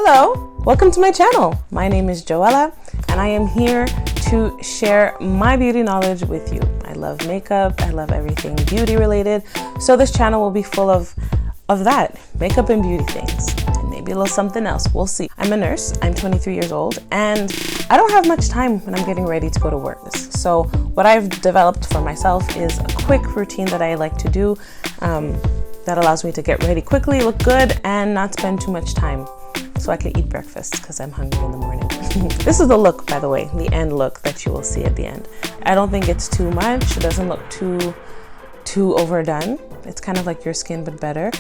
Hello, welcome to my channel. My name is Joella and I am here to share my beauty knowledge with you. I love makeup, I love everything beauty related, so this channel will be full of that, makeup and beauty things, and maybe a little something else, we'll see. I'm a nurse, I'm 23 years old, and I don't have much time when I'm getting ready to go to work. So what I've developed for myself is a quick routine that I like to do that allows me to get ready quickly, look good, and not spend too much time, so I can eat breakfast because I'm hungry in the morning. This is the look, by the way, the end look that you will see at the end. I don't think it's too much. It doesn't look too overdone. It's kind of like your skin, but better.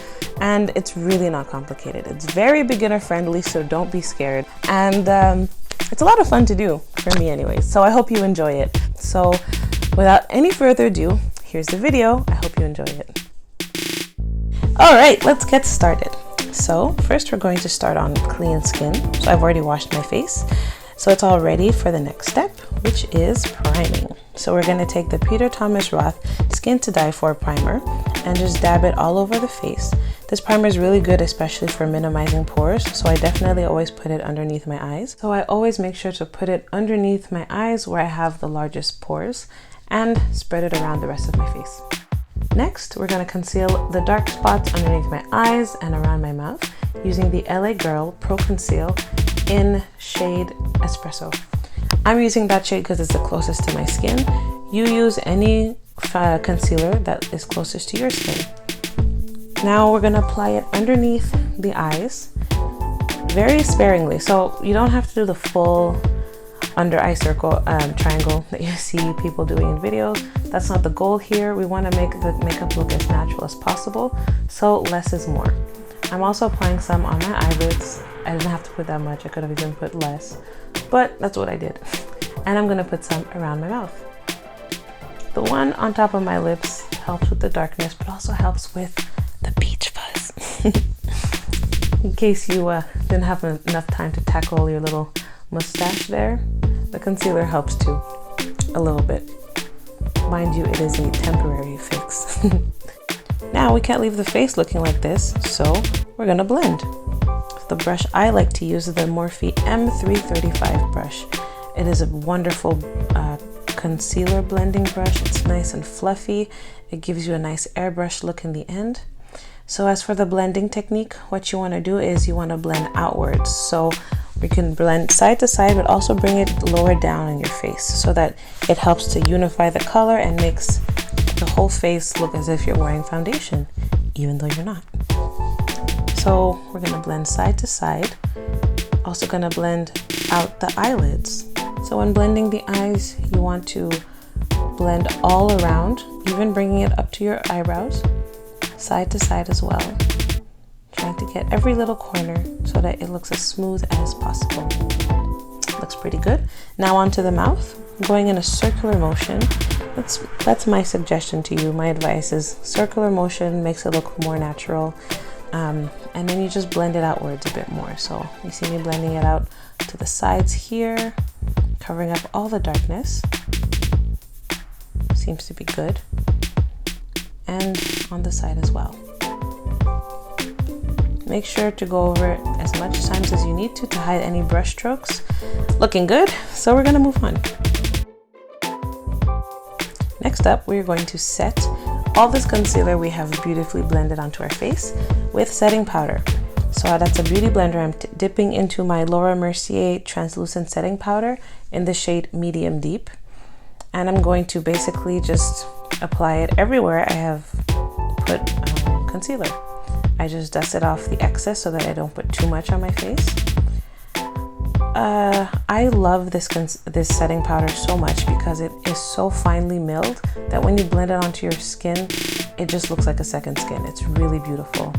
And it's really not complicated. It's very beginner friendly, so don't be scared. And it's a lot of fun to do, for me anyways. So I hope you enjoy it. So without any further ado, here's the video. I hope you enjoy it. All right, let's get started. So first we're going to start on clean skin. So I've already washed my face, so it's all ready for the next step, which is priming. So we're going to take the Peter Thomas Roth Skin to Die For primer and just dab it all over the face. This primer is really good, especially for minimizing pores, so I definitely always put it underneath my eyes. So I always make sure to put it underneath my eyes where I have the largest pores and spread it around the rest of my face. Next, we're going to conceal the dark spots underneath my eyes and around my mouth using the LA Girl Pro Conceal in shade Espresso. I'm using that shade because it's the closest to my skin. You use any concealer that is closest to your skin. Now we're going to apply it underneath the eyes very sparingly. So you don't have to do the full under eye circle triangle that you see people doing in videos. That's not the goal here. We want to make the makeup look as natural as possible, so less is more. I'm also applying some on my eyelids. I didn't have to put that much. I could have even put less, but that's what I did. And I'm going to put some around my mouth. The one on top of my lips helps with the darkness, but also helps with the peach fuzz. In case you didn't have enough time to tackle your little mustache there, the concealer helps too, a little bit. Mind you, it is a temporary fix. Now we can't leave the face looking like this, so we're gonna blend. The brush I like to use is the Morphe M335 brush. It is a wonderful concealer blending brush. It's nice and fluffy. It gives you a nice airbrush look in the end. So as for the blending technique, what you want to do is you want to blend outwards. So we can blend side to side, but also bring it lower down in your face so that it helps to unify the color and makes the whole face look as if you're wearing foundation, even though you're not. So we're going to blend side to side. Also going to blend out the eyelids. So when blending the eyes, you want to blend all around, even bringing it up to your eyebrows, side to side as well. Trying to get every little corner so that it looks as smooth as possible. Looks pretty good. Now onto the mouth. I'm going in a circular motion. That's my suggestion to you. My advice is circular motion makes it look more natural. And then you just blend it outwards a bit more. So you see me blending it out to the sides here, covering up all the darkness. Seems to be good. And on the side as well. Make sure to go over it as much times as you need to hide any brush strokes. Looking good, so we're gonna move on. Next up, we're going to set all this concealer we have beautifully blended onto our face with setting powder. So that's a beauty blender. I'm dipping into my Laura Mercier translucent setting powder in the shade Medium Deep. And I'm going to basically just apply it everywhere I have put concealer. I just dust it off the excess so that I don't put too much on my face. I love this setting powder so much because it is so finely milled that when you blend it onto your skin, it just looks like a second skin. It's really beautiful.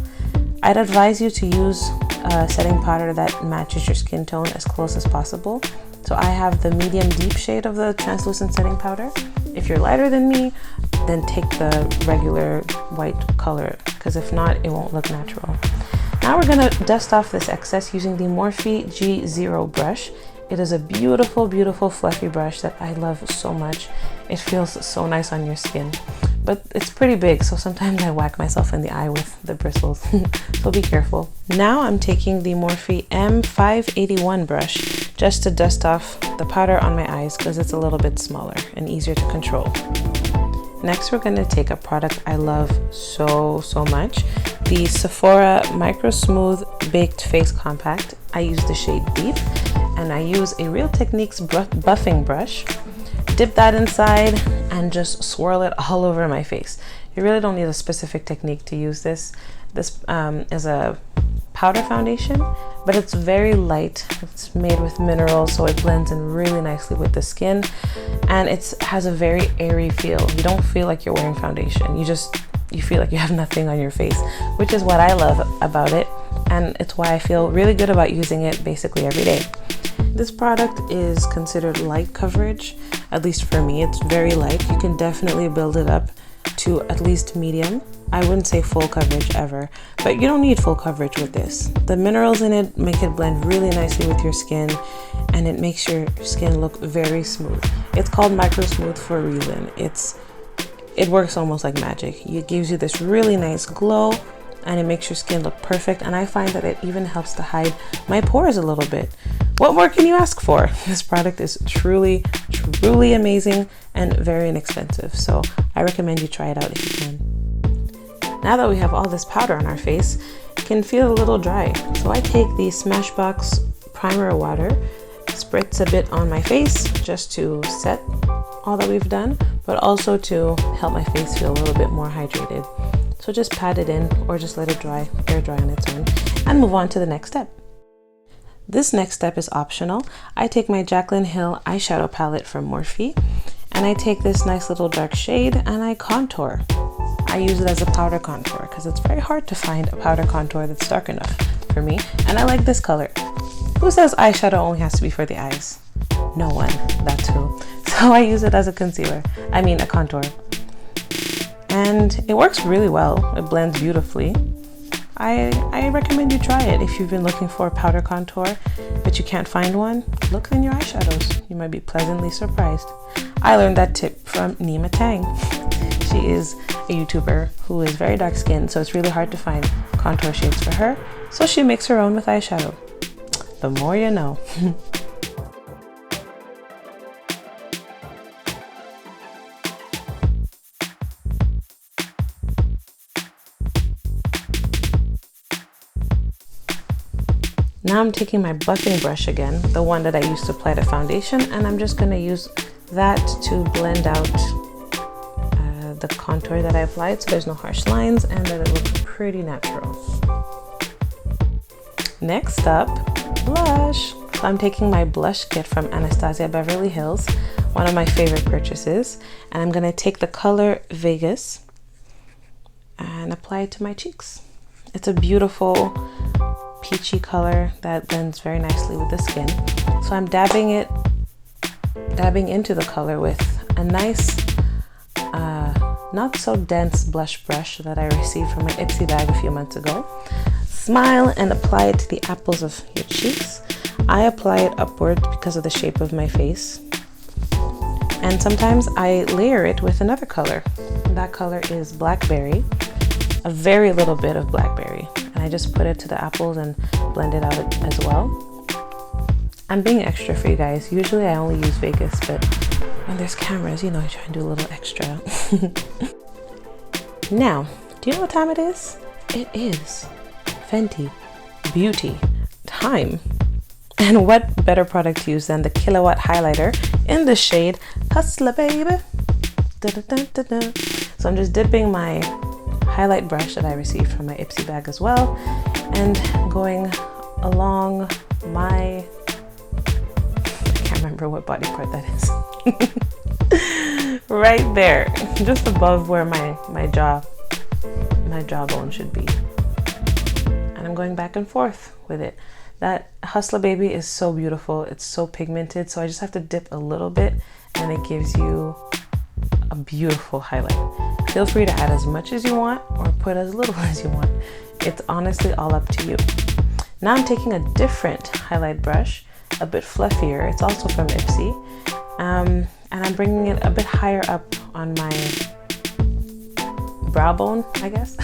I'd advise you to use a setting powder that matches your skin tone as close as possible. So I have the medium deep shade of the translucent setting powder. If you're lighter than me, then take the regular white color, because if not, it won't look natural. Now we're gonna dust off this excess using the Morphe G0 brush. It is a beautiful, beautiful fluffy brush that I love so much. It feels so nice on your skin. but it's pretty big, so sometimes I whack myself in the eye with the bristles. So be careful. Now I'm taking the Morphe M581 brush just to dust off the powder on my eyes because it's a little bit smaller and easier to control. Next, we're going to take a product I love so much, the Sephora Micro Smooth Baked Face Compact. I use the shade Deep, and I use a Real Techniques buffing brush. Dip that inside and just swirl it all over my face. You really don't need a specific technique to use this. This is a powder foundation, but it's very light. It's made with minerals, so it blends in really nicely with the skin, and it has a very airy feel. You don't feel like you're wearing foundation. You feel like you have nothing on your face, which is what I love about it, and it's why I feel really good about using it basically every day. This product is considered light coverage, at least for me. It's very light. You can definitely build it up to at least medium. I wouldn't say full coverage ever, but you don't need full coverage with this. The minerals in it make it blend really nicely with your skin, and it makes your skin look very smooth. It's called Micro Smooth for a reason. It works almost like magic. It gives you this really nice glow, and it makes your skin look perfect, and I find that it even helps to hide my pores a little bit. What more can you ask for? This product is truly amazing and very inexpensive, so I recommend you try it out if you can. Now that we have all this powder on our face, it can feel a little dry, so I take the SMASHBOX primer water, spritz a bit on my face just to set all that we've done, but also to help my face feel a little bit more hydrated. So just pat it in, or just let it air dry on its own, and move on to the next step. This next step is optional. I take my Jaclyn Hill eyeshadow palette from Morphe, and I take this nice little dark shade and I contour. I use it as a powder contour because it's very hard to find a powder contour that's dark enough for me, and I like this color. Who says eyeshadow only has to be for the eyes? No one, that's who. So I use it as a a contour. And it works really well. It blends beautifully. I recommend you try it if you've been looking for a powder contour but you can't find one. Look in your eyeshadows. You might be pleasantly surprised. I learned that tip from Nima Tang. She is a YouTuber who is very dark skinned, so it's really hard to find contour shades for her. So she makes her own with eyeshadow. The more you know. Now I'm taking my buffing brush again, the one that I used to apply the foundation, and I'm just going to use that to blend out the contour that I applied so there's no harsh lines and that it looks pretty natural. Next up, blush. So I'm taking my blush kit from Anastasia Beverly Hills, one of my favorite purchases, and I'm going to take the color Vegas and apply it to my cheeks. It's a beautiful peachy color that blends very nicely with the skin. So I'm dabbing into the color with a nice, not so dense blush brush that I received from my Ipsy bag a few months ago. Smile and apply it to the apples of your cheeks. I apply it upward because of the shape of my face. And sometimes I layer it with another color. That color is Blackberry, a very little bit of Blackberry. And I just put it to the apples and blend it out as well. I'm being extra for you guys. Usually I only use Vegas, but when there's cameras, you know, I try and do a little extra. Now, do you know what time it is? It is Fenty Beauty time. And what better product to use than the Kilowatt highlighter in the shade Hustler Baby. Da, da, da, da, da. So I'm just dipping my highlight brush that I received from my Ipsy bag as well, and going along my, I can't remember what body part that is. Right there, just above where my jawbone should be. And I'm going back and forth with it. That Hustler Baby is so beautiful. It's so pigmented, so I just have to dip a little bit and it gives you a beautiful highlight. Feel free to add as much as you want or put as little as you want. It's honestly all up to you. Now I'm taking a different highlight brush, a bit fluffier. It's also from Ipsy. And I'm bringing it a bit higher up on my brow bone, I guess.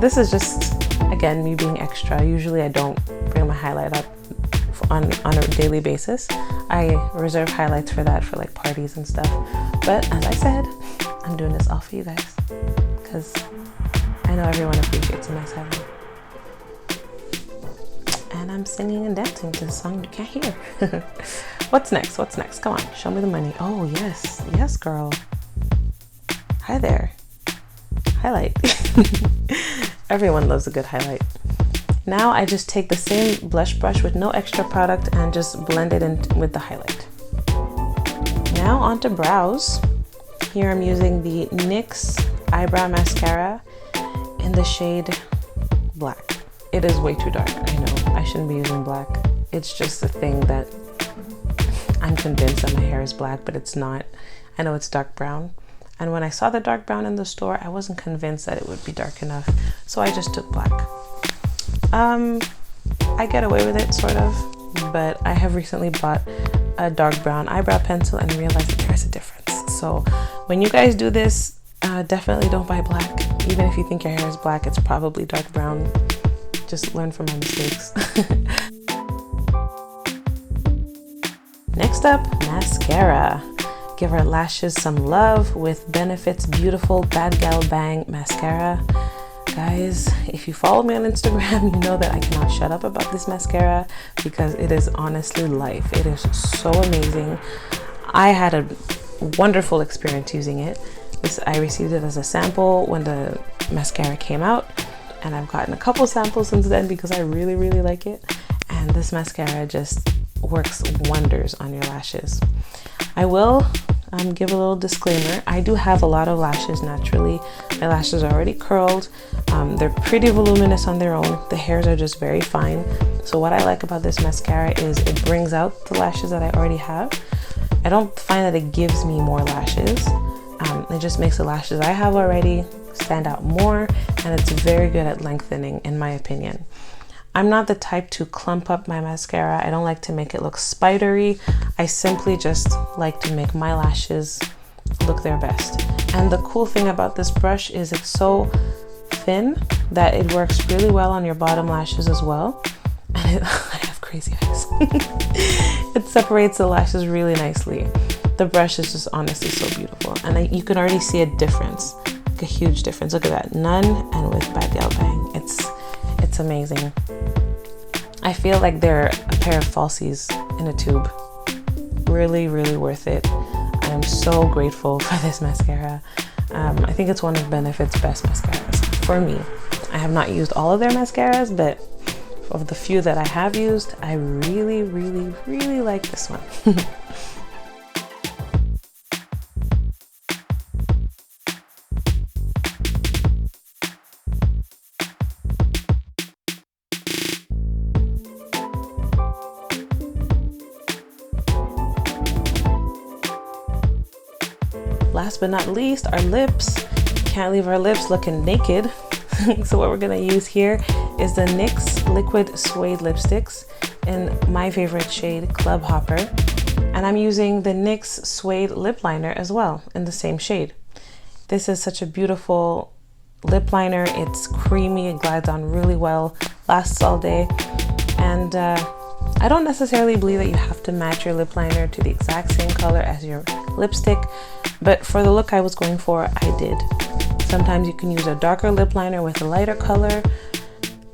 This is just, again, me being extra. Usually I don't bring my highlight up on a daily basis. I reserve highlights for that, for like parties and stuff. But as I said, I'm doing this all for you guys because I know everyone appreciates a nice highlight. And I'm singing and dancing to this song you can't hear. What's next? What's next? Come on, show me the money. Oh yes, yes girl. Hi there. Highlight. Everyone loves a good highlight. Now I just take the same blush brush with no extra product and just blend it in with the highlight. Now onto brows. Here I'm using the NYX Eyebrow Mascara in the shade Black. It is way too dark, I know. I shouldn't be using black. It's just a thing that I'm convinced that my hair is black, but it's not. I know it's dark brown. And when I saw the dark brown in the store, I wasn't convinced that it would be dark enough. So I just took black. I get away with it, sort of, but I have recently bought a dark brown eyebrow pencil and realized that there's a difference. So when you guys do this, definitely don't buy black. Even if you think your hair is black, it's probably dark brown. Just learn from my mistakes. Next up, mascara. Give our lashes some love with Benefit's beautiful Bad Gal Bang mascara. Guys, if you follow me on Instagram, you know that I cannot shut up about this mascara because it is honestly life. It is so amazing. I had a wonderful experience using it. I received it as a sample when the mascara came out, and I've gotten a couple samples since then because I really, really like it. And this mascara just works wonders on your lashes. I will give a little disclaimer. I do have a lot of lashes naturally. My lashes are already curled. They're pretty voluminous on their own. The hairs are just very fine. So what I like about this mascara is it brings out the lashes that I already have. I don't find that it gives me more lashes. It just makes the lashes I have already stand out more, and it's very good at lengthening, in my opinion. I'm not the type to clump up my mascara. I don't like to make it look spidery. I simply just like to make my lashes look their best. And the cool thing about this brush is it's so thin that it works really well on your bottom lashes as well. And I have crazy eyes. It separates the lashes really nicely. The brush is just honestly so beautiful. And you can already see a difference, like a huge difference. Look at that, none and with Bad Gal Bang. It's amazing. I feel like they're a pair of falsies in a tube. Really, really worth it. I'm so grateful for this mascara. I think it's one of Benefit's best mascaras for me. I have not used all of their mascaras, but of the few that I have used, I really, really, really like this one. Last but not least, our lips. Can't leave our lips looking naked. So what we're gonna use here is the NYX Liquid Suede Lipsticks in my favorite shade, Club Hopper. And I'm using the NYX Suede Lip Liner as well in the same shade. This is such a beautiful lip liner. It's creamy, it glides on really well, lasts all day. And I don't necessarily believe that you have to match your lip liner to the exact same color as your lipstick, but for the look I was going for, I did. Sometimes you can use a darker lip liner with a lighter color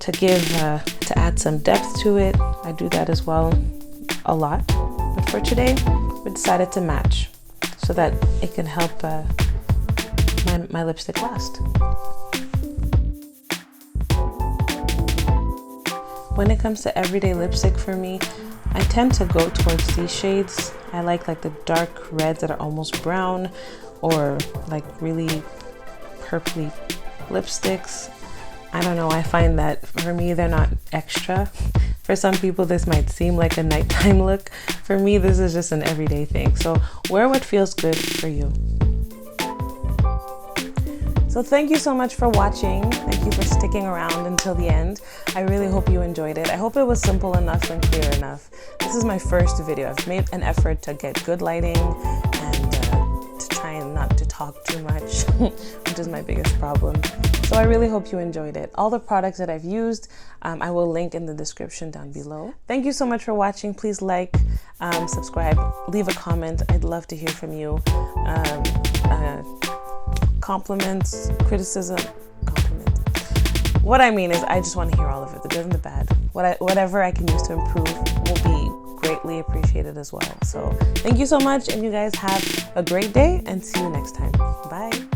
to add some depth to it. I do that as well a lot, but for today we decided to match so that it can help my lipstick last. When it comes to everyday lipstick for me, I tend to go towards these shades. I like the dark reds that are almost brown, or like really purpley lipsticks. I don't know, I find that for me they're not extra. For some people this might seem like a nighttime look. For me this is just an everyday thing. So wear what feels good for you. So thank you so much for watching. Thank you for sticking around until the end. I really hope you enjoyed it. I hope it was simple enough and clear enough. This is my first video. I've made an effort to get good lighting and to try and not not to talk too much, which is my biggest problem. So I really hope you enjoyed it. All the products that I've used, I will link in the description down below. Thank you so much for watching. Please like, subscribe, leave a comment. I'd love to hear from you. Compliments, criticism, compliment. What I mean is I just want to hear all of it, the good and the bad. Whatever I can use to improve will be greatly appreciated as well. So thank you so much, and you guys have a great day, and see you next time. Bye.